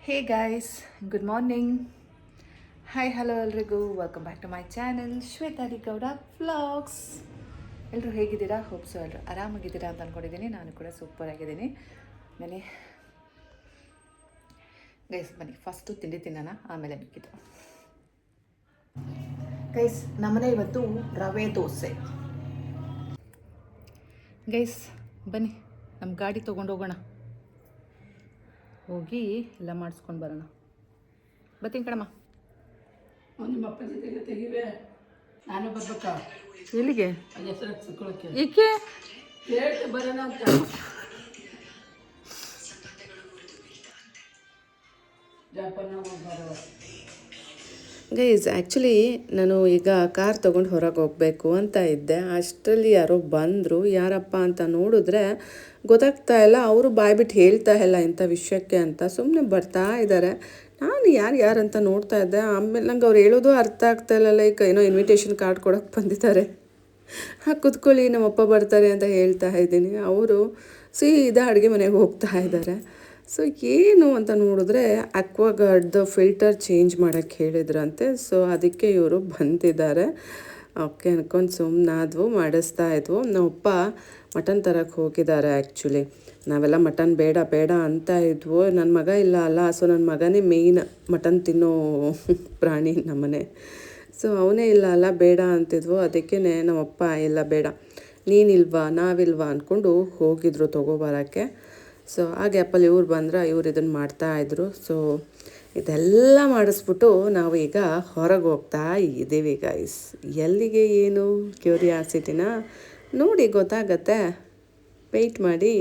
ಹೇ guys, good morning. Hi hello ಎಲ್ರಿಗೂ, welcome back to my channel ಶ್ವೇತಾರಿ Gowda vlogs. ಎಲ್ಲರೂ ಹೇಗಿದ್ದೀರಾ? ಹೋಪ್ಸು ಎಲ್ಲರೂ ಆರಾಮಾಗಿದ್ದೀರಾ ಅಂತ ಅಂದ್ಕೊಂಡಿದ್ದೀನಿ. ನಾನು ಕೂಡ ಸೂಪರ್ ಆಗಿದ್ದೀನಿ. ಬನ್ನಿ ಗೈಸ್, ಬನ್ನಿ ಫಸ್ಟು ತಿಂಡಿ ತಿನ್ನೋಣ, ಆಮೇಲೆ ಮಿಕ್ಕಿದ್ದು. ಗೈಸ್, ನಮ್ಮನೆ ಇವತ್ತು ರವೆ ದೋಸೆ. ಗೈಸ್ ಬನ್ನಿ, ನಮ್ಮ ಗಾಡಿ ತೊಗೊಂಡೋಗೋಣ, ಹೋಗಿ ಎಲ್ಲ ಮಾಡಿಸ್ಕೊಂಡು ಬರೋಣ. ಬರ್ತೀನಿ ಕಣಮ್ಮ. ನಿಮ್ಮ ಅಪ್ಪ ಜೊತೆಗೆ ತೆಗಿವೆ, ನಾನು ಬರ್ಬೇಕಾ? ಎಲ್ಲಿಗೆ? ಹೆಸರು ಸಿಕ್ಕೊಳ್ಳೋಕ್ಕೆ ಏಕೆ? ಕೇಳ್ತೆ ಬರೋಣ ಅಂತ. ಜಪಾನ ಹೋಗ್ಬಾರ. ಗೈಸ್, ಆ್ಯಕ್ಚುಲಿ ನಾನು ಈಗ ಕಾರ್ ತೊಗೊಂಡು ಹೊರಗೆ ಹೋಗಬೇಕು ಅಂತ ಇದ್ದೆ. ಅಷ್ಟರಲ್ಲಿ ಯಾರೋ ಬಂದರು. ಯಾರಪ್ಪ ಅಂತ ನೋಡಿದ್ರೆ ಗೊತ್ತಾಗ್ತಾ ಇಲ್ಲ. ಅವರು ಬಾಯ್ಬಿಟ್ಟು ಹೇಳ್ತಾ ಇಲ್ಲ ಇಂಥ ವಿಷಯಕ್ಕೆ ಅಂತ. ಸುಮ್ಮನೆ ಬರ್ತಾ ಇದ್ದಾರೆ. ನಾನು ಯಾರು ಅಂತ ನೋಡ್ತಾ ಇದ್ದೆ. ಆಮೇಲೆ ನಂಗೆ ಅವ್ರು ಹೇಳೋದು ಅರ್ಥ ಆಗ್ತಾ ಇಲ್ಲ. ಲೈಕ್ ಏನೋ ಇನ್ವಿಟೇಷನ್ ಕಾರ್ಡ್ ಕೊಡೋಕ್ಕೆ ಬಂದಿದ್ದಾರೆ. ಕುತ್ಕೊಳ್ಳಿ, ನಮ್ಮಪ್ಪ ಬರ್ತಾರೆ ಅಂತ ಹೇಳ್ತಾ ಇದ್ದೀನಿ. ಅವರು ಸೀದಾ ಅಡುಗೆ ಮನೆಗೆ ಹೋಗ್ತಾ ಇದ್ದಾರೆ. ಸೊ ಏನು ಅಂತ ನೋಡಿದ್ರೆ ಅಕ್ವಾಗಾರ್ಡ್ದು ಫಿಲ್ಟರ್ ಚೇಂಜ್ ಮಾಡೋಕ್ಕೆ ಹೇಳಿದ್ರಂತೆ. ಸೊ ಅದಕ್ಕೆ ಇವರು ಬಂದಿದ್ದಾರೆ. ಓಕೆ ಅನ್ಕೊಂಡು ಸುಮ್ಮನಾದ್ವು, ಮಾಡಿಸ್ತಾ ಇದ್ವು. ನಮ್ಮಪ್ಪ ಮಟನ್ ತರಕ್ಕೆ ಹೋಗಿದ್ದಾರೆ. ಆ್ಯಕ್ಚುಲಿ ನಾವೆಲ್ಲ ಮಟನ್ ಬೇಡ ಬೇಡ ಅಂತ ಇದ್ವು. ನನ್ನ ಮಗ ಇಲ್ಲ ಅಲ್ಲ, ಸೊ ನನ್ನ ಮಗನೇ ಮೇಯ್ನ್ ಮಟನ್ ತಿನ್ನೋ ಪ್ರಾಣಿ ನಮ್ಮನೆ. ಸೊ ಅವನೇ ಇಲ್ಲ ಅಲ್ಲ, ಬೇಡ ಅಂತಿದ್ವು. ಅದಕ್ಕೇ ನಮ್ಮಪ್ಪ ಇಲ್ಲ ಬೇಡ, ನೀನಿಲ್ವಾ ನಾವಿಲ್ವಾ ಅಂದ್ಕೊಂಡು ಹೋಗಿದ್ರು ತೊಗೊಬರೋಕ್ಕೆ. ಸೊ ಆ ಗ್ಯಾಪಲ್ಲಿ ಇವ್ರು ಬಂದ್ರೆ ಇವ್ರು ಇದನ್ನು ಮಾಡ್ತಾಯಿದ್ರು. ಸೊ ಇದೆಲ್ಲ ಮಾಡಿಸ್ಬಿಟ್ಟು ನಾವು ಈಗ ಹೊರಗೆ ಹೋಗ್ತಾ ಇದ್ದೀವಿ ಗೈಸ್. ಎಲ್ಲಿಗೆ ಏನು ಕ್ಯೂರಿಯಾಸಿಟಿನ ನೋಡಿ ಗೊತ್ತಾಗತ್ತೆ, ವೆಯ್ಟ್ ಮಾಡಿ.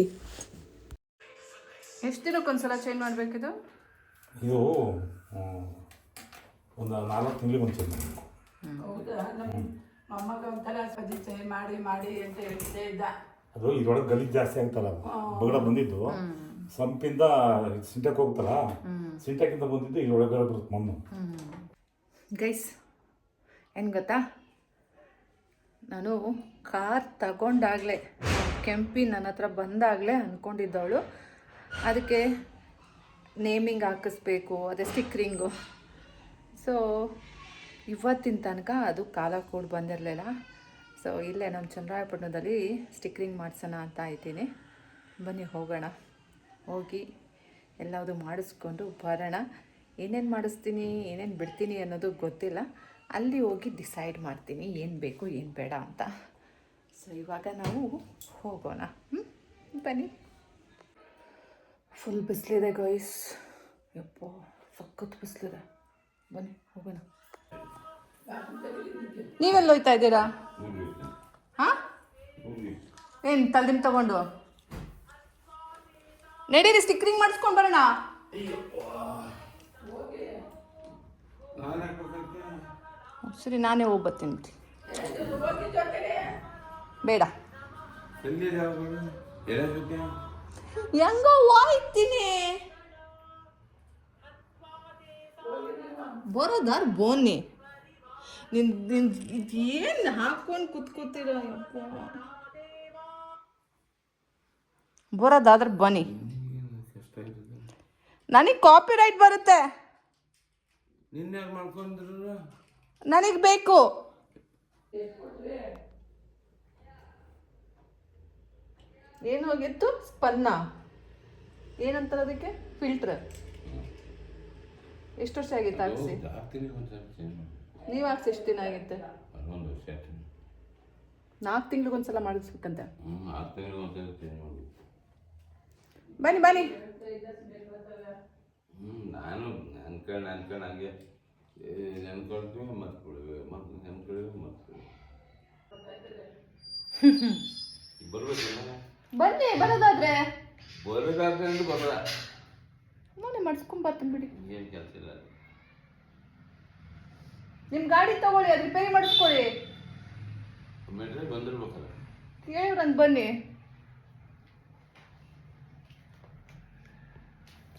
ಎಷ್ಟು ದಿನಕ್ಕೊಂದ್ಸಲ ಚೇಂಜ್ ಮಾಡಬೇಕಿದು? ಇದು ಒಂದು 4 ತಿಂಗಳಿಗೆ ಒಂದು ಚೇಂಜ್. ಹೌದಾ? ನಮ್ಮ ಮೊಮ್ಮಗ ಒಂಥರ ಸಜಿತೆ ಮಾಡಿ ಮಾಡಿ ಅಂತ ಹೇಳ್ತಾ ಇದ್ದ. ಅದು ಇದ್ರೊಳಗೆ ಗಲೀಜು ಜಾಸ್ತಿ ಆಗ್ತಲ್ಲ, ಬಗಡ ಬಂದಿದ್ದು ಸಂಪಿಂದ ಸಿಂಟೆಕ್ ಹೋಗ್ತಲ್ಲ, ಸಿಂಟೆಕ್ಕಿಂದ ಬಂದಿದ್ದು ಇದ್ರೊಳಗೆ ಬರುತ್ತೆ ಮಣ್ಣು. ಗೈಸ್ ಏನು ಗೊತ್ತಾ, ನಾನು ಕಾರ್ ತಗೊಂಡಾಗಲೇ ಕೆಂಪಿ ನನ್ನ ಹತ್ರ ಬಂದಾಗಲೇ ಅಂದ್ಕೊಂಡಿದ್ದವಳು ಅದಕ್ಕೆ ನೇಮಿಂಗ್ ಹಾಕಿಸ್ಬೇಕು, ಅದೇ ಸ್ಟಿಕ್ರಿಂಗು. ಸೊ ಇವತ್ತಿನ ತನಕ ಅದು ಕಾಲ ಕೂಡ ಬಂದಿರಲಿಲ್ಲ. ಸೊ ಇಲ್ಲೇ ನಮ್ಮ ಚನ್ನರಾಯಪಟ್ಟಣದಲ್ಲಿ ಸ್ಟಿಕ್ರಿಂಗ್ ಮಾಡಿಸೋಣ ಅಂತ ಇದ್ದೀನಿ. ಬನ್ನಿ ಹೋಗೋಣ, ಹೋಗಿ ಎಲ್ಲವುದು ಮಾಡಿಸ್ಕೊಂಡು ಬರೋಣ. ಏನೇನು ಮಾಡಿಸ್ತೀನಿ ಏನೇನು ಬಿಡ್ತೀನಿ ಅನ್ನೋದು ಗೊತ್ತಿಲ್ಲ. ಅಲ್ಲಿ ಹೋಗಿ ಡಿಸೈಡ್ ಮಾಡ್ತೀನಿ ಏನು ಬೇಕು ಏನು ಬೇಡ ಅಂತ. ಸೊ ಇವಾಗ ನಾವು ಹೋಗೋಣ. ಬನ್ನಿ. ಫುಲ್ ಬಿಸಿಲಿದೆ ಗೈಸ್, ಯಪ್ಪ ಸಖತ್ ಬಿಸಿಲಿದೆ. ಬನ್ನಿ ಹೋಗೋಣ. ನೀವೆಲ್ಲ ಹೋಯ್ತಾ ಇದ್ದೀರಾ? ಹಾಂ, ಏನು ತಲೆದಿಮ್ ತಗೊಂಡು ನಡೀರಿ, ಸ್ಟಿಕ್ರಿಂಗ್ ಮಾಡಿಸ್ಕೊಂಡು ಬರೋಣ. ಸರಿ, ನಾನೇ ಹೋಗ್ಬರ್ತೀನಿ. ಬೇಡ, ಹೆಂಗೋ ಹೋಯ್ತೀನಿ. ಬರೋದಾರ್ ಬೋನಿ ನಿನ್ ಏನು ಹಾಕೊಂಡು ಕುತ್ಕೋತೀರ? ಬರೋದಾದ್ರೆ ಬನ್ನಿ, ನನಗೆ ಕಾಪಿ ರೈಟ್ ಬರುತ್ತೆ. ನನಗೆ ಬೇಕು. ಏನು ಹೋಗಿತ್ತು? ಸ್ಪನ್ನ ಏನಂತಾರೆ ಅದಕ್ಕೆ? ಫಿಲ್ಟ್ರ್. ಎಷ್ಟು ವರ್ಷ ಆಗಿತ್ತು ಹಾಕ್ಸಿ? ನೀವು ಹಾಕ್ಸಿ ಎಷ್ಟು ದಿನ ಆಗಿತ್ತೆ? 4 ತಿಂಗಳಿಗೊಂದ್ಸಲ ಮಾಡಿಸ್ಬೇಕಂತೆ. ಬನ್ನಿ ಬನ್ನಿ. ನಾನು ಅನ್ಕೊಂಡು ಹಂಗೆ ನೆನ್ಕೊಳ್ತೀವಿ, ಮತ್ಕೊಳ್ವಿ, ಮತ್ತೆ ನೆನ್ಕೊಳ್ಳಿ, ಮತ್ಕೊಳ್ಳಿ. ಬರ್ಬೇಕಲ್ಲ, ಬನ್ನಿ. ಬರೋದಾದ್ರೆ ಬರೋದಾದ್ರೆ ಅಂದ್ರೆ ಬರಲ್ಲ. ನಾನೇ ಮಾಡಿಸ್ಕೊಂಬರ್ತೀನಿ ಬಿಡಿ. ಏನು ಕೆಲಸ ಇಲ್ಲ. ನಿಮ್ಮ ಗಾಡಿ ತಗೊಳ್ಳಿ, ಅದು ರಿಪೇರಿ ಮಾಡಿಸ್ಕೊಳ್ಳಿ. ಮೆಟ್ರೆ ಬಂದಿರ್ಬೇಕಲ್ಲ, ಕೇಳ್ರಂತ ಬನ್ನಿ.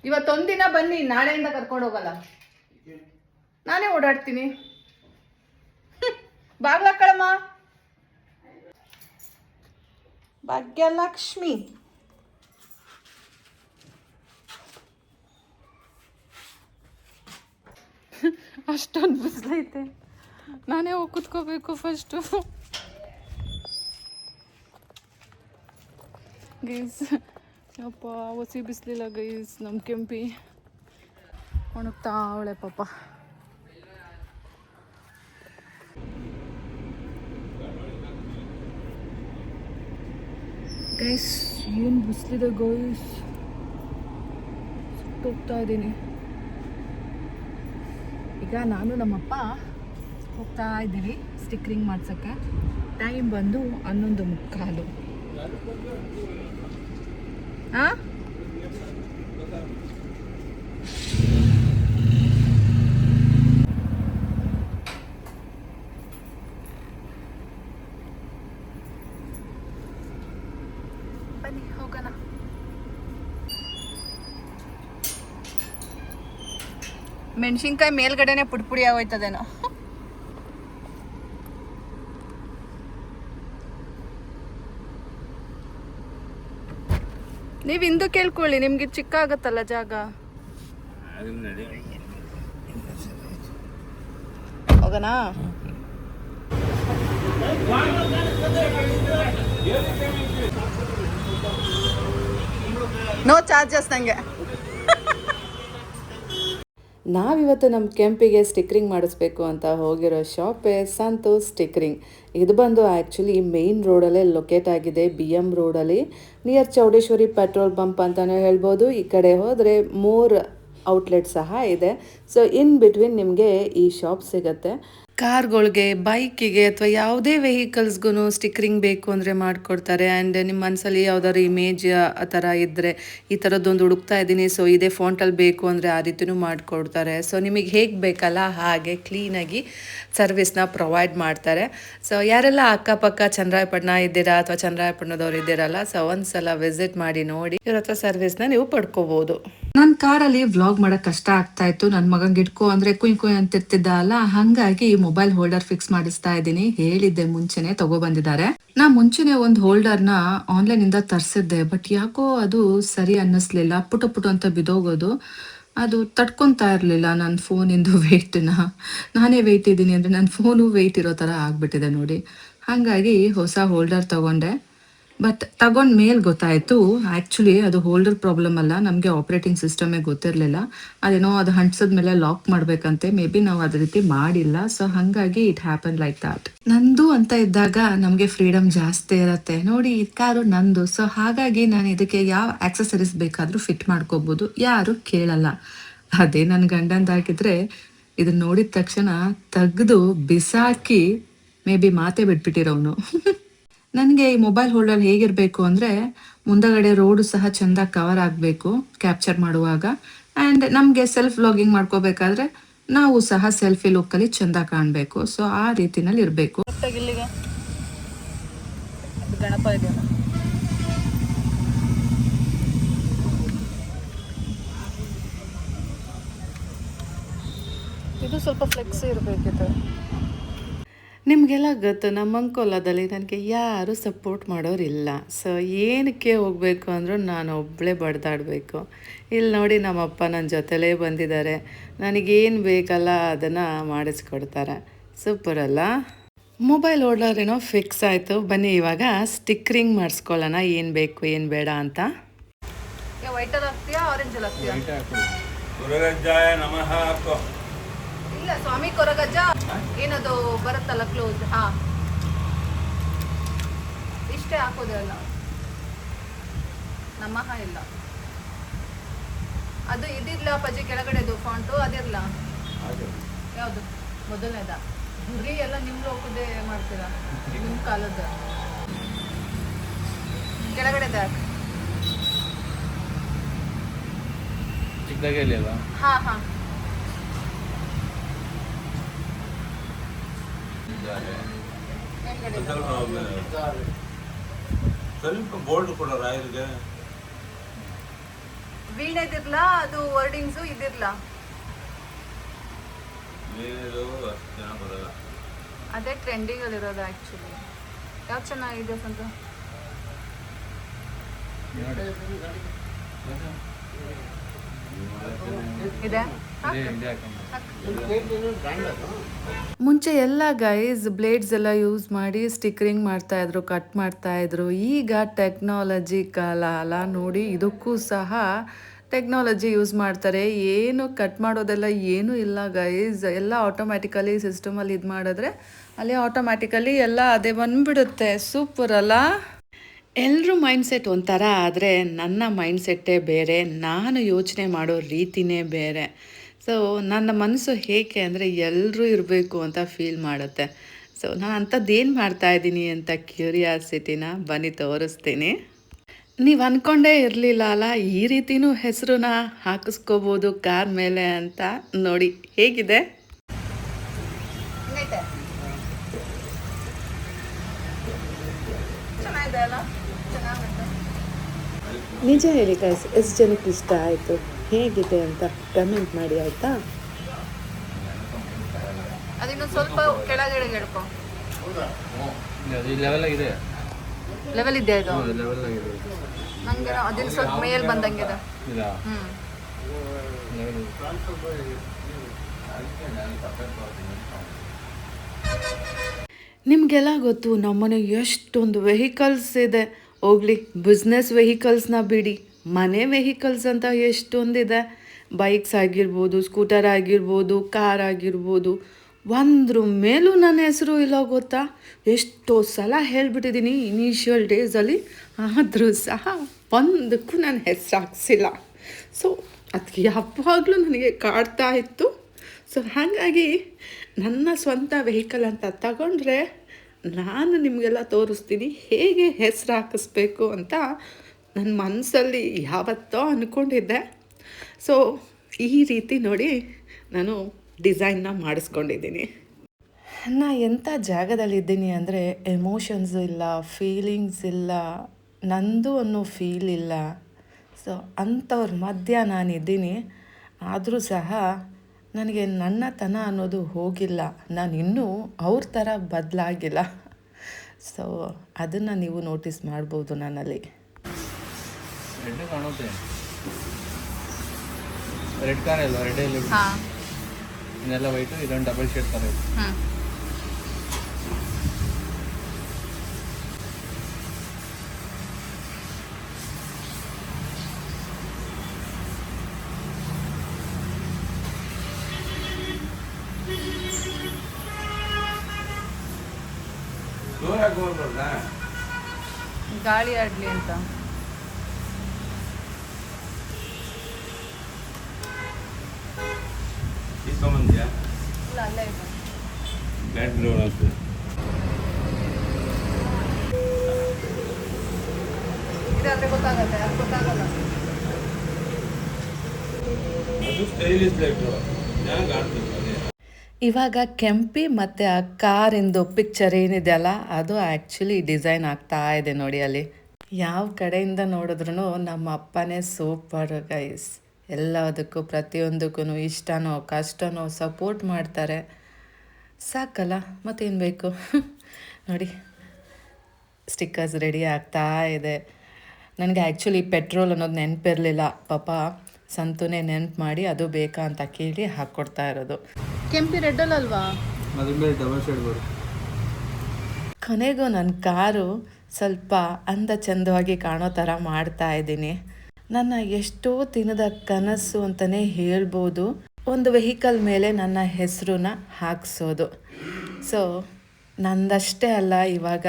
ಇವತ್ತೊಂದಿನ ಬನ್ನಿ, ನಾಳೆಯಿಂದ ಕರ್ಕೊಂಡು ಹೋಗಲ್ಲ, ನಾನೇ ಓಡಾಡ್ತೀನಿ. ಬಾಗ್ಲಾಕಳಮ್ಮ. ಭಾಗ್ಯಲಕ್ಷ್ಮಿ. ಅಷ್ಟೊಂದು ಬಿಸಿಲೈತೆ. ನಾನೇ ಹೋಗಿ ಕುತ್ಕೋಬೇಕು ಫಸ್ಟು. ಗೈಸ್ ಯಪ್ಪ ಹೊಸಿ ಬಿಸಿಲಿಲ್ಲ ಗೈಸ್. ನಮ್ಮ ಕೆಂಪಿ ಒಣಗ್ತಾ ಅವಳೆ ಪಾಪ. ಗೈಸ್ ಏನು ಬಿಸಿಲಿದೆ ಗೈಸ್, ಸುಟ್ಟೋಗ್ತಾ ಇದ್ದೀನಿ. ಈಗ ನಾನು ನಮ್ಮಪ್ಪ ಹೋಗ್ತಾ ಇದ್ದೀವಿ ಸ್ಟಿಕ್ರಿಂಗ್ ಮಾಡ್ಸೋಕ್ಕೆ. ಟೈಮ್ ಬಂದು 11:15. ಹಾಂ ಬನ್ನಿ ಹೋಗೋಣ. ಮೆಣಸಿನ್ಕಾಯಿ ಮೇಲ್ಗಡೆನೆ ಪುಡಿ ಆಗೋಯ್ತದೇನೋ. ನೀವು ಇಂದು ಕೇಳ್ಕೊಳ್ಳಿ, ನಿಮ್ಗೆ ಚಿಕ್ಕ ಆಗತ್ತಲ್ಲ ಜಾಗ. ಹೋಗೋಣ. ನೋ ಚಾರ್ಜಸ್ ನನಗೆ. ನಾವಿವತ್ತು ನಮ್ಮ ಕೆಂಪಿಗೆ ಸ್ಟಿಕ್ರಿಂಗ್ ಮಾಡಿಸ್ಬೇಕು ಅಂತ ಹೋಗಿರೋ ಶಾಪೇ ಸಂತೋಷ್ ಸ್ಟಿಕ್ರಿಂಗ್. ಇದು ಬಂದು ಆ್ಯಕ್ಚುಲಿ ಮೇನ್ ರೋಡಲ್ಲೇ ಲೊಕೇಟ್ ಆಗಿದೆ, BM ರೋಡಲ್ಲಿ, ನಿಯರ್ ಚೌಡೇಶ್ವರಿ ಪೆಟ್ರೋಲ್ ಬಂಪ್ ಅಂತಲೇ ಹೇಳ್ಬೋದು. ಈ ಕಡೆ ಹೋದರೆ 3 ಔಟ್ಲೆಟ್ ಸಹ ಇದೆ. ಸೊ ಇನ್ ಬಿಟ್ವೀನ್ ನಿಮಗೆ ಈ ಶಾಪ್ ಸಿಗುತ್ತೆ. ಕಾರ್ಗಳಿಗೆ, ಬೈಕಿಗೆ ಅಥವಾ ಯಾವುದೇ ವೆಹಿಕಲ್ಸ್ಗೂ ಸ್ಟಿಕ್ರಿಂಗ್ ಬೇಕು ಅಂದರೆ ಮಾಡಿಕೊಡ್ತಾರೆ. ಆ್ಯಂಡ್ ನಿಮ್ಮ ಮನಸ್ಸಲ್ಲಿ ಯಾವುದಾದ್ರು ಇಮೇಜ್ ಆ ಥರ ಇದ್ದರೆ, ಈ ಥರದ್ದೊಂದು ಹುಡುಕ್ತಾ ಇದ್ದೀನಿ, ಸೊ ಇದೇ ಫಾಂಟಲ್ಲಿ ಬೇಕು ಅಂದರೆ ಆ ರೀತಿಯೂ ಮಾಡಿಕೊಡ್ತಾರೆ. ಸೊ ನಿಮಗೆ ಹೇಗೆ ಬೇಕಲ್ಲ ಹಾಗೆ ಕ್ಲೀನಾಗಿ ಸರ್ವಿಸ್ನ ಪ್ರೊವೈಡ್ ಮಾಡ್ತಾರೆ. ಸೊ ಯಾರೆಲ್ಲ ಅಕ್ಕಪಕ್ಕ ಚನ್ನರಾಯಪಟ್ಟಣ ಇದ್ದೀರಾ ಅಥವಾ ಚನ್ನರಾಯಪಟ್ಟಣದವ್ರು ಇದ್ದೀರಲ್ಲ, ಸೊ ಒಂದು ಸಲ ವಿಸಿಟ್ ಮಾಡಿ ನೋಡಿ, ಇವ್ರ ಹತ್ರ ಸರ್ವಿಸ್ನ ನೀವು ಪಡ್ಕೋಬೋದು. ನನ್ನ ಕಾರಲ್ಲಿ ವ್ಲಾಗ್ ಮಾಡಕ್ ಕಷ್ಟ ಆಗ್ತಾ ಇತ್ತು. ನನ್ನ ಮಗಂಗೆ ಇಟ್ಕೋ ಅಂದ್ರೆ ಕುಯ್ ಅಂತಿರ್ತಿದ್ದ ಅಲ್ಲ, ಹಂಗಾಗಿ ಮೊಬೈಲ್ ಹೋಲ್ಡರ್ ಫಿಕ್ಸ್ ಮಾಡಿಸ್ತಾ ಇದ್ದೀನಿ. ಹೇಳಿದ್ದೆ ಮುಂಚೆನೆ ತಗೊಬಂದಿದ್ದಾರೆ. ನಾ ಮುಂಚೆನೆ ಒಂದು ಹೋಲ್ಡರ್ನ ಆನ್ಲೈನ್ ಇಂದ ತರಿಸಿದ್ದೆ, ಬಟ್ ಯಾಕೋ ಅದು ಸರಿ ಅನ್ನಿಸ್ಲಿಲ್ಲ. ಪುಟ ಅಂತ ಬಿದೋಗೋದು, ಅದು ತಡ್ಕೊತಾ ಇರಲಿಲ್ಲ ನನ್ನ ಫೋನಿಂದು ವೆಯ್ಟ್ನ. ನಾನೇ ವೆಯ್ಟ್ ಇದ್ದೀನಿ ಅಂದರೆ ನನ್ನ ಫೋನು ವೆಯ್ಟ್ ಇರೋ ಥರ ಆಗಿಬಿಟ್ಟಿದೆ ನೋಡಿ. ಹಾಗಾಗಿ ಹೊಸ ಹೋಲ್ಡರ್ ತಗೊಂಡೆ. ಬಟ್ ತಗೊಂಡ ಮೇಲೆ ಗೊತ್ತಾಯಿತು ಆ್ಯಕ್ಚುಲಿ ಅದು ಹೋಲ್ಡರ್ ಪ್ರಾಬ್ಲಮ್ ಅಲ್ಲ, ನಮಗೆ ಆಪ್ರೇಟಿಂಗ್ ಸಿಸ್ಟಮೇ ಗೊತ್ತಿರಲಿಲ್ಲ. ಅದೇನೋ ಅದು ಹಂಚ್ಸಿದ್ಮೇಲೆ ಲಾಕ್ ಮಾಡಬೇಕಂತೆ, ಮೇ ಬಿ ನಾವು ಅದೇ ರೀತಿ ಮಾಡಿಲ್ಲ. ಸೊ ಹಾಗಾಗಿ ಇಟ್ ಹ್ಯಾಪನ್ ಲೈಕ್ ದಾಟ್. ನಂದು ಅಂತ ಇದ್ದಾಗ ನಮಗೆ ಫ್ರೀಡಮ್ ಜಾಸ್ತಿ ಇರುತ್ತೆ. ನೋಡಿ ಈ ಕಾರು ನಂದು, ಸೊ ಹಾಗಾಗಿ ನಾನು ಇದಕ್ಕೆ ಯಾವ ಆಕ್ಸೆಸರೀಸ್ ಬೇಕಾದರೂ ಫಿಟ್ ಮಾಡ್ಕೋಬೋದು, ಯಾರು ಕೇಳಲ್ಲ. ಅದೇ ನನ್ನ ಗಂಡಂದಾಗಿದ್ರೆ ಇದನ್ನ ನೋಡಿದ ತಕ್ಷಣ ತೆಗೆದು ಬಿಸಾಕಿ ಮೇ ಬಿ ಮಾತೇ ಬಿಟ್ಬಿಟ್ಟಿರೋನು. ನನಗೆ ಈ ಮೊಬೈಲ್ ಹೋಲ್ಡರ್ ಹೇಗಿರಬೇಕು ಅಂದರೆ, ಮುಂದಗಡೆ ರೋಡು ಸಹ ಚೆಂದ ಕವರ್ ಆಗಬೇಕು ಕ್ಯಾಪ್ಚರ್ ಮಾಡುವಾಗ. ಆ್ಯಂಡ್ ನಮಗೆ ಸೆಲ್ಫ್ ವ್ಲಾಗಿಂಗ್ ಮಾಡ್ಕೋಬೇಕಾದ್ರೆ ನಾವು ಸಹ ಸೆಲ್ಫಿ ಲುಕ್ಕಲ್ಲಿ ಚೆಂದ ಕಾಣಬೇಕು. ಸೊ ಆ ರೀತಿನಲ್ಲಿ ಇರಬೇಕು. ಇಲ್ಲಿಗೆ ಗಣಪ ಇದೆಯಲ್ಲ, ಇದು ಸ್ವಲ್ಪ ಫ್ಲೆಕ್ಸಿ ಇರಬೇಕಿತ್ತು. ನಿಮಗೆಲ್ಲ ಗೊತ್ತು, ನಮ್ಮ ಅಂಕೋಲದಲ್ಲಿ ನನಗೆ ಯಾರು ಸಪೋರ್ಟ್ ಮಾಡೋರಿಲ್ಲ. ಸೊ ಏನಕ್ಕೆ ಹೋಗಬೇಕು ಅಂದರೂ ನಾನು ಒಬ್ಬಳೇ ಬಡ್ದಾಡಬೇಕು. ಇಲ್ಲಿ ನೋಡಿ ನಮ್ಮಪ್ಪ ನನ್ನ ಜೊತೆಲೇ ಬಂದಿದ್ದಾರೆ, ನನಗೇನು ಬೇಕಲ್ಲ ಅದನ್ನು ಮಾಡಿಸ್ಕೊಡ್ತಾರೆ. ಸೂಪರ್ ಅಲ್ಲ? ಮೊಬೈಲ್ ಹೋಲ್ಡರ್ ಏನೋ ಫಿಕ್ಸ್ ಆಯಿತು. ಬನ್ನಿ ಇವಾಗ ಸ್ಟಿಕ್ರಿಂಗ್ ಮಾಡಿಸ್ಕೊಳ್ಳೋಣ, ಏನು ಬೇಕು ಏನು ಬೇಡ ಅಂತ. ವೈಟಲ್ಲಿ ಹಾಕ್ತೀಯಾ ಆರೆಂಜಲ್ಲಿ ಹಾಕ್ತೀಯಾ? ಇಲ್ಲ ಸ್ವಾಮಿ ಕೊರಗಜ್ಜ ಏನದು ಬರುತ್ತಲ್ಲ ಕ್ಲೋಸ್, ಹಾ ಇಷ್ಟೇ ಹಾಕೋದೇ ಅಲ್ಲ, ನಮಃ ಇಲ್ಲ. ಅದು ಇದಿರ್ಲ ಪಜಿ ಕೆಳಗಡೆದು ಫಾಂಟು ಅದಿರ್ಲ. ಯಾವುದು ಮೊದಲನೇದ? ಗುರಿ ಎಲ್ಲ ನಿಮ್ಮ ಲೋಕದೇ ಮಾಡ್ತೀರಾ, ನಿಮ್ಮ ಕಾಲದ ಕೆಳಗಡೆದ ಚಿಕ್ಕದಾಗಿ ಹಾ ಹಾ ಸ್ವಲ್ಪ ಬೋಲ್ಡ್ ಕೊಡ ರಾಯರಿಗೆ ವೀಣೆದಿರ್ಲ, ಅದು ವರ್ಡಿಂಗ್ಸು ಇದಿರ್ಲ. ಅದೇ ಟ್ರೆಂಡಿಂಗ್ ಅಲ್ಲಿ ಇರೋದು ಆಕ್ಚುಲಿ. ಯಾವ್ದು ಚೆನ್ನಾಗಿದೆ ಅಂತ ಇದೆ? ಮುಂಚೆ ಎಲ್ಲ ಗೈಸ್ ಬ್ಲೇಡ್ಸ್ ಎಲ್ಲ ಯೂಸ್ ಮಾಡಿ ಸ್ಟಿಕರಿಂಗ್ ಮಾಡ್ತಾಯಿದ್ರು, ಕಟ್ ಮಾಡ್ತಾಯಿದ್ರು. ಈಗ ಟೆಕ್ನಾಲಜಿ ಕಾಲ ಅಲ್ಲ ನೋಡಿ, ಇದಕ್ಕೂ ಸಹ ಟೆಕ್ನಾಲಜಿ ಯೂಸ್ ಮಾಡ್ತಾರೆ. ಏನು ಕಟ್ ಮಾಡೋದೆಲ್ಲ ಏನೂ ಇಲ್ಲ ಗೈಸ್, ಎಲ್ಲ ಆಟೋಮ್ಯಾಟಿಕಲಿ ಸಿಸ್ಟಮಲ್ಲಿ ಇದು ಮಾಡಿದ್ರೆ ಅಲ್ಲಿ ಆಟೋಮ್ಯಾಟಿಕಲಿ ಎಲ್ಲ ಅದೇ ಬಂದುಬಿಡುತ್ತೆ. ಸೂಪರ್ ಅಲ್ಲ? ಎಲ್ಲರೂ ಮೈಂಡ್ಸೆಟ್ ಒಂಥರ ಆದರೆ ನನ್ನ ಮೈಂಡ್ಸೆಟ್ಟೇ ಬೇರೆ, ನಾನು ಯೋಚನೆ ಮಾಡೋ ರೀತಿನೇ ಬೇರೆ. ಸೊ ನನ್ನ ಮನಸ್ಸು ಹೇಗೆ ಅಂದರೆ ಎಲ್ಲರೂ ಇರಬೇಕು ಅಂತ ಫೀಲ್ ಮಾಡುತ್ತೆ. ಸೊ ನಾನು ಅಂಥದ್ದೇನು ಮಾಡ್ತಾಯಿದ್ದೀನಿ ಅಂತ ಕ್ಯೂರಿಯಾಸಿಟಿನ ಬನ್ನಿ ತೋರಿಸ್ತೀನಿ. ನೀವು ಅಂದ್ಕೊಂಡೇ ಇರಲಿಲ್ಲ ಅಲ್ಲ ಈ ರೀತಿನೂ ಹೆಸರನ್ನ ಹಾಕಿಸ್ಕೋಬೋದು ಕಾರ್ ಮೇಲೆ ಅಂತ. ನೋಡಿ ಹೇಗಿದೆ. ನಿಜ ಹೇಳಿ ಗೈಸ್, ಎಷ್ಟು ಜನಕ್ಕೆ ಇಷ್ಟ ಆಯಿತು, ಹೇಗಿದೆ ಅಂತ ಕಮೆಂಟ್ ಮಾಡಿ ಆಯಿತಾ. ಅದಿನ್ನು ಸ್ವಲ್ಪ ಕೆಳಗಡೆ ಹೇಳ್ಕೊ. ಲೆವೆಲ್ ಇದೆ ಇದು. ನಂಗೆ ಅದಿನ್ನು ಸ್ವಲ್ಪ ಮೇಲ್ ಬಂದಂಗಿದೆ. ನಿಮಗೆಲ್ಲ ಗೊತ್ತು ನಮ್ಮನೆ ಎಷ್ಟೊಂದು ವೆಹಿಕಲ್ಸ್ ಇದೆ. ಹೋಗ್ಲಿ, ಬಿಸ್ನೆಸ್ ವೆಹಿಕಲ್ಸ್ನ ಬಿಡಿ, ಮನೆ ವೆಹಿಕಲ್ಸ್ ಅಂತ ಎಷ್ಟೊಂದಿದೆ. ಬೈಕ್ಸ್ ಆಗಿರ್ಬೋದು, ಸ್ಕೂಟರ್ ಆಗಿರ್ಬೋದು, ಕಾರ್ ಆಗಿರ್ಬೋದು, ಒಂದ್ರ ಮೇಲೂ ನನ್ನ ಹೆಸರು ಇಲ್ಲ ಗೊತ್ತಾ. ಎಷ್ಟೋ ಸಲ ಹೇಳ್ಬಿಟ್ಟಿದ್ದೀನಿ ಇನಿಷಿಯಲ್ ಡೇಸಲ್ಲಿ, ಆದರೂ ಸಹ ಒಂದಕ್ಕೂ ನನ್ನ ಹೆಸರು ಹಾಕ್ಸಿಲ್ಲ. ಸೊ ಅದಕ್ಕೆ ಯಾವಾಗಲೂ ನನಗೆ ಕಾಡ್ತಾ ಇತ್ತು. ಸೊ ಹಾಗಾಗಿ ನನ್ನ ಸ್ವಂತ ವೆಹಿಕಲ್ ಅಂತ ತಗೊಂಡ್ರೆ ನಾನು ನಿಮಗೆಲ್ಲ ತೋರಿಸ್ತೀನಿ ಹೇಗೆ ಹೆಸರು ಹಾಕಿಸ್ಬೇಕು ಅಂತ ನನ್ನ ಮನಸ್ಸಲ್ಲಿ ಯಾವತ್ತೋ ಅಂದ್ಕೊಂಡಿದ್ದೆ. ಸೊ ಈ ರೀತಿ ನೋಡಿ ನಾನು ಡಿಸೈನ್ನ ಮಾಡಿಸ್ಕೊಂಡಿದ್ದೀನಿ. ನಾ ಎಂಥ ಜಾಗದಲ್ಲಿದ್ದೀನಿ ಅಂದರೆ ಎಮೋಷನ್ಸ್ ಇಲ್ಲ, ಫೀಲಿಂಗ್ಸ್ ಇಲ್ಲ, ನಂದು ಅನ್ನೋ ಫೀಲ್ ಇಲ್ಲ. ಸೊ ಅಂಥವ್ರ ಮಧ್ಯ ನಾನಿದ್ದೀನಿ. ಆದರೂ ಸಹ ನನಗೆ ನನ್ನತನ ಅನ್ನೋದು ಹೋಗಿಲ್ಲ. ನಾನು ಇನ್ನೂ ಅವ್ರ ಥರ ಬದಲಾಗಿಲ್ಲ. ಸೊ ಅದನ್ನು ನೀವು ನೋಟಿಸ್ ಮಾಡ್ಬೋದು ನನ್ನಲ್ಲಿ. ರೆಡ್ ಕಾರ್ ಅಲ್ವಾ, ರೆಡ್ ಎಲ್ಲ ಇದೆಲ್ಲ ವೈಟು, ಇದೊಂದು ಡಬಲ್ ಶೇಡ್ ಥರ ಇದೆ. ಗಾಳಿ ಆಡ್ಲಿ ಅಂತ. ಇಲ್ಲ, ಅಲ್ಲೇ ಇದೆ. ಇದಾದ್ರೆ ಗೊತ್ತಾಗತ್ತೆ, ಅದು ಗೊತ್ತಾಗಲ್ಲ. ಇವಾಗ ಕೆಂಪಿ ಮತ್ತು ಆ ಕಾರಿಂದು ಪಿಕ್ಚರ್ ಏನಿದೆ ಅಲ್ಲ, ಅದು ಆ್ಯಕ್ಚುಲಿ ಡಿಸೈನ್ ಆಗ್ತಾ ಇದೆ ನೋಡಿ. ಅಲ್ಲಿ ಯಾವ ಕಡೆಯಿಂದ ನೋಡಿದ್ರೂ ನಮ್ಮ ಅಪ್ಪನೇ ಸೂಪರ್ ಗೈಸ್. ಎಲ್ಲದಕ್ಕೂ ಪ್ರತಿಯೊಂದಕ್ಕೂ ಇಷ್ಟನೋ ಕಷ್ಟನೋ ಸಪೋರ್ಟ್ ಮಾಡ್ತಾರೆ. ಸಾಕಲ್ಲ, ಮತ್ತೇನು ಬೇಕು. ನೋಡಿ ಸ್ಟಿಕ್ಕರ್ಸ್ ರೆಡಿ ಆಗ್ತಾ ಇದೆ. ನನಗೆ ಆ್ಯಕ್ಚುಲಿ ಪೆಟ್ರೋಲ್ ಅನ್ನೋದು ನೆನಪಿರಲಿಲ್ಲ. ಪಾಪ ಸಂತೂನೇ ನೆನಪು ಮಾಡಿ ಅದು ಬೇಕಾ ಅಂತ ಕೇಳಿ ಹಾಕ್ಕೊಡ್ತಾ ಇರೋದು. ಕೆಂಪಿ ರೆಡ್ಡಲ್ಲಲ್ವಾ? ಅದ್ರ ಮೇಲೆ ಡಬಲ್ ಶೇಡ್ ಬರುತ್ತೆ. ಕೊನೆಗೂ ನನ್ನ ಕಾರು ಸ್ವಲ್ಪ ಅಂದ ಚಂದವಾಗಿ ಕಾಣೋ ಥರ ಮಾಡ್ತಾ ಇದ್ದೀನಿ. ನನ್ನ ಎಷ್ಟೋ ದಿನದ ಕನಸು ಅಂತಲೇ ಹೇಳ್ಬೋದು, ಒಂದು ವೆಹಿಕಲ್ ಮೇಲೆ ನನ್ನ ಹೆಸರನ್ನ ಹಾಕಿಸೋದು. ಸೊ ನಂದಷ್ಟೇ ಅಲ್ಲ, ಇವಾಗ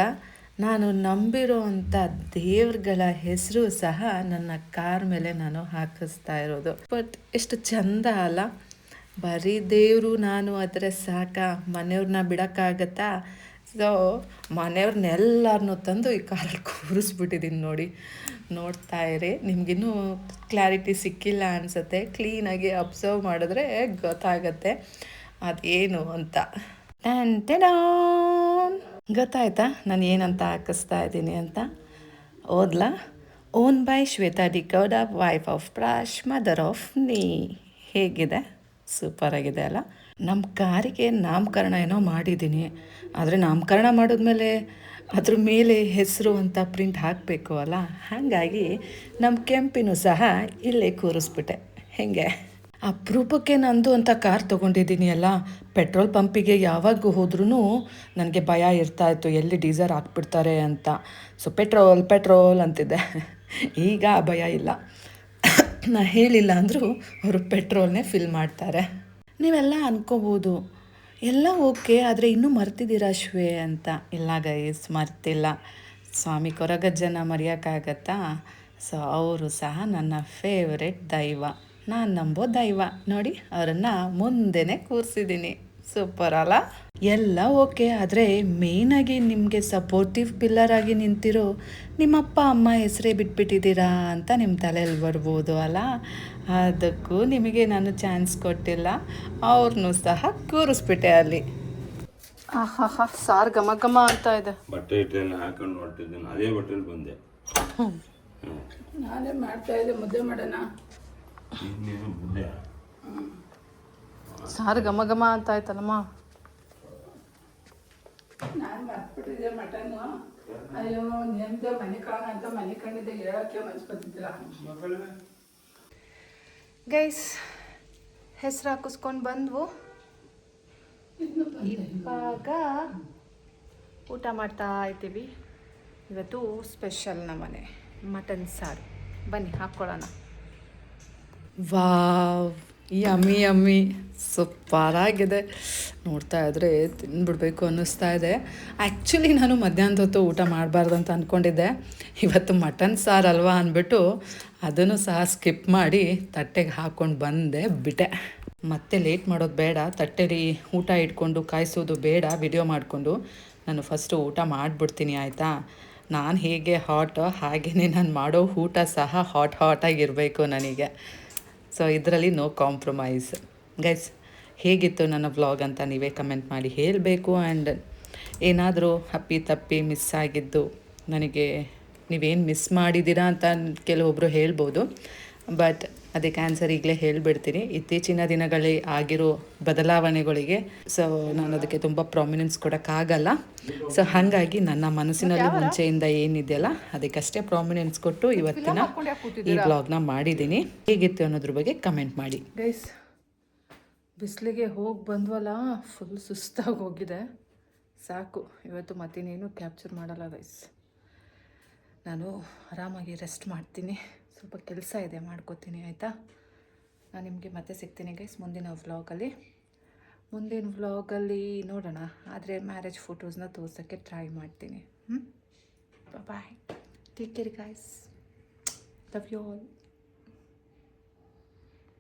ನಾನು ನಂಬಿರೋ ಅಂಥ ದೇವ್ರುಗಳ ಹೆಸರು ಸಹ ನನ್ನ ಕಾರ್ ಮೇಲೆ ನಾನು ಹಾಕಿಸ್ತಾ ಇರೋದು. ಬಟ್ ಎಷ್ಟು ಚಂದ ಅಲ್ಲ. ಬರೀ ದೇವರು ನಾನು ಆದರೆ ಸಾಕ, ಮನೆಯವ್ರನ್ನ ಬಿಡೋಕ್ಕಾಗತ್ತಾ? ಸೊ ಮನೆಯವ್ರನ್ನೆಲ್ಲರನ್ನೂ ತಂದು ಈ ಕಾರಲ್ಲಿ ಕೂರಿಸ್ಬಿಟ್ಟಿದ್ದೀನಿ ನೋಡಿ. ನೋಡ್ತಾ ಇರಿ, ನಿಮಗಿನ್ನೂ ಕ್ಲಾರಿಟಿ ಸಿಕ್ಕಿಲ್ಲ ಅನಿಸುತ್ತೆ. ಕ್ಲೀನಾಗಿ ಅಬ್ಸರ್ವ್ ಮಾಡಿದ್ರೆ ಗೊತ್ತಾಗತ್ತೆ ಅದೇನು ಅಂತ. ಗೊತ್ತಾಯ್ತಾ ನಾನು ಏನಂತ ಹಾಕಿಸ್ತಾ ಇದ್ದೀನಿ ಅಂತ? ಓದ್ಲಾ? Own by Shwetha D Gowda, wife of Prash, mother of ನೀ. ಹೇಗಿದೆ? ಸೂಪರಾಗಿದೆ ಅಲ್ಲ? ನಮ್ಮ ಕಾರಿಗೆ ನಾಮಕರಣ ಏನೋ ಮಾಡಿದ್ದೀನಿ, ಆದರೆ ನಾಮಕರಣ ಮಾಡಿದ್ಮೇಲೆ ಅದ್ರ ಮೇಲೆ ಹೆಸರು ಅಂತ ಪ್ರಿಂಟ್ ಹಾಕಬೇಕು ಅಲ್ಲ. ಹಾಗಾಗಿ ನಮ್ಮ ಕೆಂಪಿನೂ ಸಹ ಇಲ್ಲೇ ಕೂರಿಸ್ಬಿಟ್ಟೆ. ಹೇಗೆ? ಅಪರೂಪಕ್ಕೆ ನಂದು ಅಂತ ಕಾರ್ ತೊಗೊಂಡಿದ್ದೀನಿ ಅಲ್ಲ, ಪೆಟ್ರೋಲ್ ಪಂಪಿಗೆ ಯಾವಾಗ ಹೋದ್ರೂ ನನಗೆ ಭಯ ಇರ್ತಾಯಿತ್ತು ಎಲ್ಲಿ ಡೀಸರ್ ಹಾಕ್ಬಿಡ್ತಾರೆ ಅಂತ. ಸೊ ಪೆಟ್ರೋಲ್ ಅಂತಿದ್ದೆ. ಈಗ ಆ ಭಯ ಇಲ್ಲ. ನಾ ಹೇಳಿಲ್ಲ ಅಂದರೂ ಅವರು ಪೆಟ್ರೋಲ್ನೇ ಫಿಲ್ ಮಾಡ್ತಾರೆ. ನೀವೆಲ್ಲ ಅನ್ಕೋಬೋದು ಎಲ್ಲ ಓಕೆ, ಆದರೆ ಇನ್ನೂ ಮರ್ತಿದ್ದೀರಾ ಶ್ವೇ ಅಂತ. ಇಲ್ಲ ಗೈಸ್, ಮರ್ತಿಲ್ಲ. ಸ್ವಾಮಿ ಕೊರಗಜ್ಜನ ಮರೆಯೋಕ್ಕಾಗತ್ತಾ? ಸೊ ಅವರು ಸಹ ನನ್ನ ಫೇವ್ರೆಟ್ ದೈವ, ನಾನು ನಂಬೋ ದೈವ. ನೋಡಿ, ಅವರನ್ನು ಮುಂದೆನೇ ಕೂರಿಸಿದ್ದೀನಿ. ಸೂಪರ್ ಅಲ್ಲ? ಎಲ್ಲ ಓಕೆ, ಆದರೆ ಮೇಯ್ನಾಗಿ ನಿಮಗೆ ಸಪೋರ್ಟಿವ್ ಪಿಲ್ಲರ್ ಆಗಿ ನಿಂತಿರೋ ನಿಮ್ಮಪ್ಪ ಅಮ್ಮ ಹೆಸರೇ ಬಿಟ್ಬಿಟ್ಟಿದ್ದೀರಾ ಅಂತ ನಿಮ್ಮ ತಲೆಯಲ್ಲಿ ಬರ್ಬೋದು ಅಲ್ಲ. ಅದಕ್ಕೂ ನಿಮಗೆ ನಾನು ಚಾನ್ಸ್ ಕೊಟ್ಟಿಲ್ಲ, ಅವ್ರನ್ನೂ ಸಹ ಕೂರಿಸ್ಬಿಟ್ಟೆ ಅಲ್ಲಿ. ಆಹಾ, ಸಾರು ಘಮ ಘಮ ಅಂತ ಇದೆ. ಬಟ್ಟೆ ಇಟ್ಟೆಲ್ಲ ಹಾಕೊಂಡು ನೋಡ್ತಿದ್ದೀನಿ, ಅದೇ ಬಟ್ಟೆಲಿ ಬಂದೆ. ನಾನೇ ಮಾಡ್ತಾ ಇದ್ದೆ, ಮುದ್ದೆ ಮಾಡೋಣ. ಇನ್ನೇನು ಮುದ್ದೆ ಸಾರು ಘಮ ಘಮ ಅಂತ ಆಯ್ತಲ್ಲಮ್ಮ. ನಾನು ಮರ್ತ್ಬಿಟ್ಟಿದ್ದೆ ಮಟನ್ನು. ಅಯ್ಯೋ ನೆಮ್ಮದಿ ಮನೆ ಕಾಣ ಅಂತ ಮನೆ ಕಂಡಿದ್ದೆ, ಹೇಳೋಕ್ಕೆ ಮನ್ಸು ಬರ್ತಿದ್ದಿಲ್ಲ. ಗೈಸ್, ಹೆಸರು ಹಾಕಿಸ್ಕೊಂಡು ಬಂದ್ವು. ಇವಾಗ ಊಟ ಮಾಡ್ತಾ ಇದ್ದೀವಿ. ಇವತ್ತು ಸ್ಪೆಷಲ್ ನಮ್ಮನೆ ಮಟನ್ ಸಾರು. ಬನ್ನಿ ಹಾಕ್ಕೊಳ್ಳೋಣ. ವಾವ್, ಯಮ್ಮಿ ಸೂಪರಾಗಿದೆ. ನೋಡ್ತಾ ಇದ್ರೆ ತಿಂದ್ಬಿಡ್ಬೇಕು ಅನ್ನಿಸ್ತಾ ಇದೆ. ಆ್ಯಕ್ಚುಲಿ ನಾನು ಮಧ್ಯಾಹ್ನದ ಹೊತ್ತು ಊಟ ಮಾಡಬಾರ್ದು ಅಂತ ಅಂದ್ಕೊಂಡಿದ್ದೆ. ಇವತ್ತು ಮಟನ್ ಸಾರು ಅಲ್ವಾ ಅಂದ್ಬಿಟ್ಟು ಅದನ್ನು ಸಹ ಸ್ಕಿಪ್ ಮಾಡಿ ತಟ್ಟೆಗೆ ಹಾಕ್ಕೊಂಡು ಬಂದೆ, ಬಿಟ್ಟೆ. ಮತ್ತೆ ಲೇಟ್ ಮಾಡೋದು ಬೇಡ, ತಟ್ಟೆಲಿ ಊಟ ಇಟ್ಕೊಂಡು ಕಾಯಿಸೋದು ಬೇಡ ವಿಡಿಯೋ ಮಾಡಿಕೊಂಡು. ನಾನು ಫಸ್ಟು ಊಟ ಮಾಡಿಬಿಡ್ತೀನಿ ಆಯಿತಾ. ನಾನು ಹೇಗೆ ಹಾಟ್ ಹಾಗೆಯೇ ನಾನು ಮಾಡೋ ಊಟ ಸಹ ಹಾಟಾಗಿರಬೇಕು ನನಗೆ. ಸೊ ಇದರಲ್ಲಿ ನೋ ಕಾಂಪ್ರಮೈಸ್. ಗೈಸ್, ಹೇಗಿತ್ತು ನನ್ನ ವ್ಲಾಗ್ ಅಂತ ನೀವೇ ಕಮೆಂಟ್ ಮಾಡಿ ಹೇಳಬೇಕು. ಆ್ಯಂಡ್ ಏನಾದರೂ ಅಪ್ಪಿ ತಪ್ಪಿ ಮಿಸ್ ಆಗಿದ್ದು ನನಗೆ ನೀವೇನು ಮಿಸ್ ಮಾಡಿದ್ದೀರಾ ಅಂತ ಕೆಲವೊಬ್ಬರು ಹೇಳ್ಬೋದು. ಬಟ್ ಅದಕ್ಕೆ ಆನ್ಸರ್ ಈಗಲೇ ಹೇಳಿಬಿಡ್ತೀನಿ. ಇತ್ತೀಚಿನ ದಿನಗಳಲ್ಲಿ ಆಗಿರೋ ಬದಲಾವಣೆಗಳಿಗೆ ಸೊ ನಾನು ಅದಕ್ಕೆ ತುಂಬ ಪ್ರಾಮಿನೆನ್ಸ್ ಕೊಡೋಕ್ಕಾಗಲ್ಲ. ಸೊ ಹಾಗಾಗಿ ನನ್ನ ಮನಸ್ಸಿನಲ್ಲಿ ಮುಂಚೆಯಿಂದ ಏನಿದೆಯಲ್ಲ ಅದಕ್ಕಷ್ಟೇ ಪ್ರಾಮಿನೆನ್ಸ್ ಕೊಟ್ಟು ಇವತ್ತಿನ ಈ ಬ್ಲಾಗ್ನ ಮಾಡಿದ್ದೀನಿ. ಹೇಗಿತ್ತು ಅನ್ನೋದ್ರ ಬಗ್ಗೆ ಕಮೆಂಟ್ ಮಾಡಿ. ಗೈಸ್, ಬಿಸಿಲಿಗೆ ಹೋಗಿ ಬಂದ್ವಲ್ಲ, ಫುಲ್ ಸುಸ್ತಾಗಿ ಹೋಗಿದೆ. ಸಾಕು, ಇವತ್ತು ಮತ್ತಿನ್ನೇನು ಕ್ಯಾಪ್ಚರ್ ಮಾಡಲ್ಲ ಗೈಸ್. ನಾನು ಆರಾಮಾಗಿ ರೆಸ್ಟ್ ಮಾಡ್ತೀನಿ. ಸ್ವಲ್ಪ ಕೆಲಸ ಇದೆ, ಮಾಡ್ಕೋತೀನಿ ಆಯಿತಾ. ನಾನು ನಿಮಗೆ ಮತ್ತೆ ಸಿಗ್ತೀನಿ ಗೈಸ್ ಮುಂದಿನ ವ್ಲಾಗಲ್ಲಿ ನೋಡೋಣ. ಆದರೆ ಮ್ಯಾರೇಜ್ ಫೋಟೋಸ್ನ ತೋರ್ಸೋಕ್ಕೆ ಟ್ರೈ ಮಾಡ್ತೀನಿ. Bye, take care guys, love you all.